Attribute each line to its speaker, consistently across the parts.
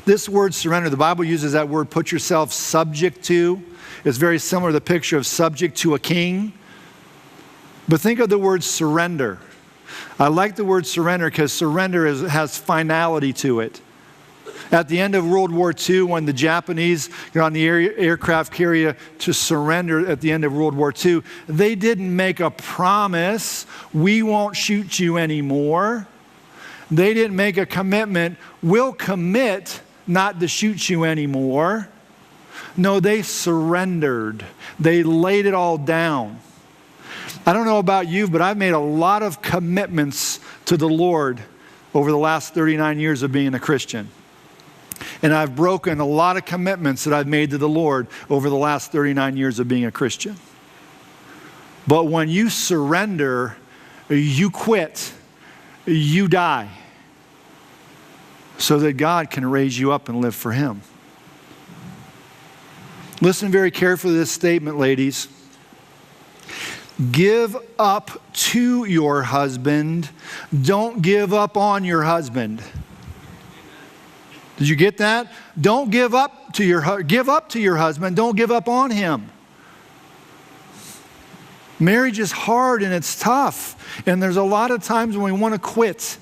Speaker 1: This word surrender, the Bible uses that word, put yourself subject to. It's very similar to the picture of subject to a king. But think of the word surrender. I like the word surrender because surrender has finality to it. At the end of World War II, when the Japanese got on the aircraft carrier to surrender at the end of World War II, they didn't make a promise, we won't shoot you anymore. They didn't make a commitment, we'll commit not to shoot you anymore. No, they surrendered. They laid it all down. I don't know about you, but I've made a lot of commitments to the Lord over the last 39 years of being a Christian. And I've broken a lot of commitments that I've made to the Lord over the last 39 years of being a Christian. But when you surrender, you quit, you die, so that God can raise you up and live for Him. Listen very carefully to this statement, ladies. Give up to your husband. Don't give up on your husband. Did you get that? Don't give up to your husband. Don't give up on him. Marriage is hard and it's tough. And there's a lot of times when we want to quit.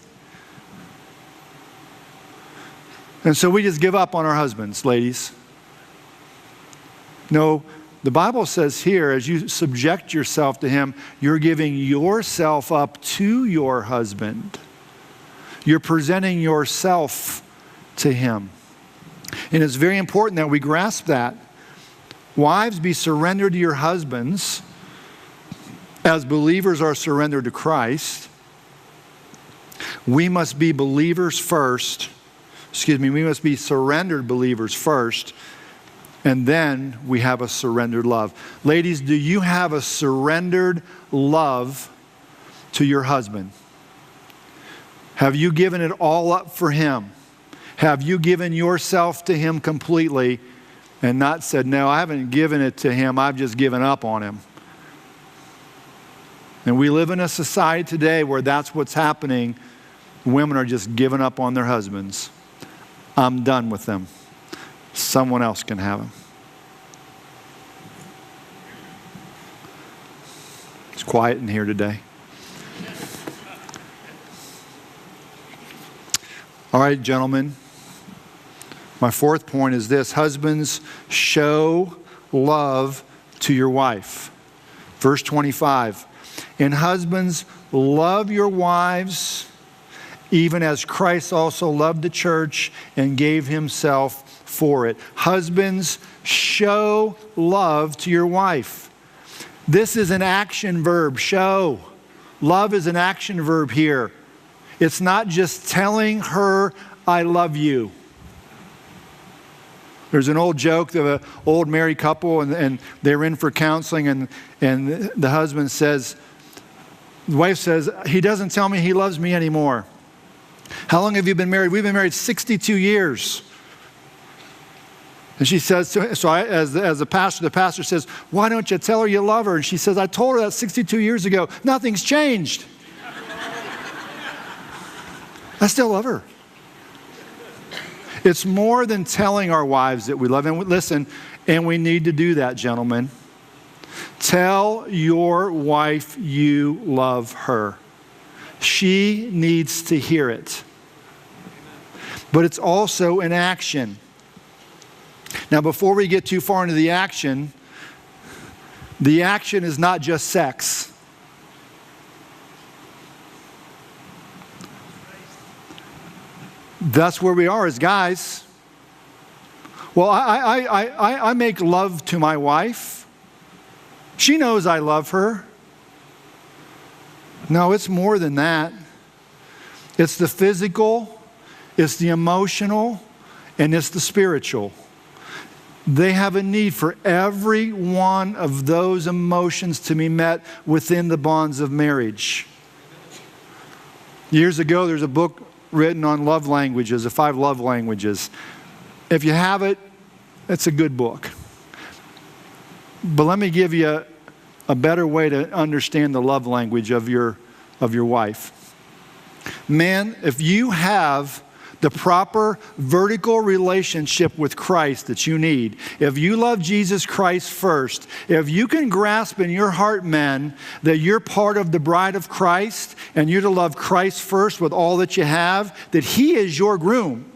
Speaker 1: And so we just give up on our husbands, ladies. No, the Bible says here, as you subject yourself to him, you're giving yourself up to your husband. You're presenting yourself to him. And it's very important that we grasp that. Wives, be surrendered to your husbands as believers are surrendered to Christ. We must be believers first. We must be surrendered believers first. And then we have a surrendered love. Ladies, do you have a surrendered love to your husband? Have you given it all up for him? Have you given yourself to him completely and not said, no, I haven't given it to him, I've just given up on him? And we live in a society today where that's what's happening. Women are just giving up on their husbands. I'm done with them. Someone else can have them. It's quiet in here today. All right, gentlemen. My fourth point is this. Husbands, show love to your wife. Verse 25. And husbands, love your wives, even as Christ also loved the church and gave himself for it. Husbands, show love to your wife. This is an action verb, show. Love is an action verb here. It's not just telling her, I love you. There's an old joke of an old married couple and they're in for counseling and the husband says, the wife says, he doesn't tell me he loves me anymore. How long have you been married? We've been married 62 years. And she says, as the pastor says, why don't you tell her you love her? And she says, I told her that 62 years ago. Nothing's changed. I still love her. It's more than telling our wives that we love them. Listen, and we need to do that, gentlemen. Tell your wife you love her. She needs to hear it. But it's also an action. Now, before we get too far into the action is not just sex. That's where we are as guys. Well, I make love to my wife. She knows I love her. No, it's more than that. It's the physical, it's the emotional, and it's the spiritual. They have a need for every one of those emotions to be met within the bonds of marriage. Years ago, there's a book written on love languages, the 5 love languages. If you have it, it's a good book. But let me give you a better way to understand the love language of your wife. Man, if you have the proper vertical relationship with Christ that you need, if you love Jesus Christ first, if you can grasp in your heart, men, that you're part of the bride of Christ and you're to love Christ first with all that you have, that He is your groom,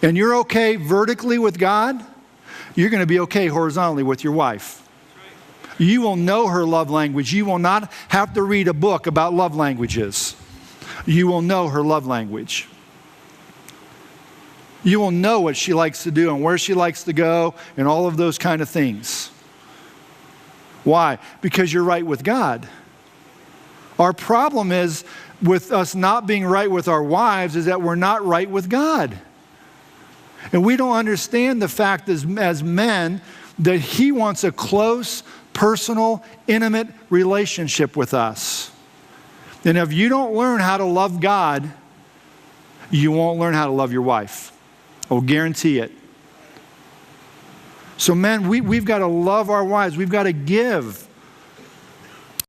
Speaker 1: and you're okay vertically with God, you're going to be okay horizontally with your wife. You will know her love language. You will not have to read a book about love languages. You will know her love language. You will know what she likes to do and where she likes to go and all of those kind of things. Why? Because you're right with God. Our problem is with us not being right with our wives is that we're not right with God. And we don't understand the fact as men that He wants a close, personal, intimate relationship with us. And if you don't learn how to love God, you won't learn how to love your wife. I'll guarantee it. So men, we've got to love our wives. We've got to give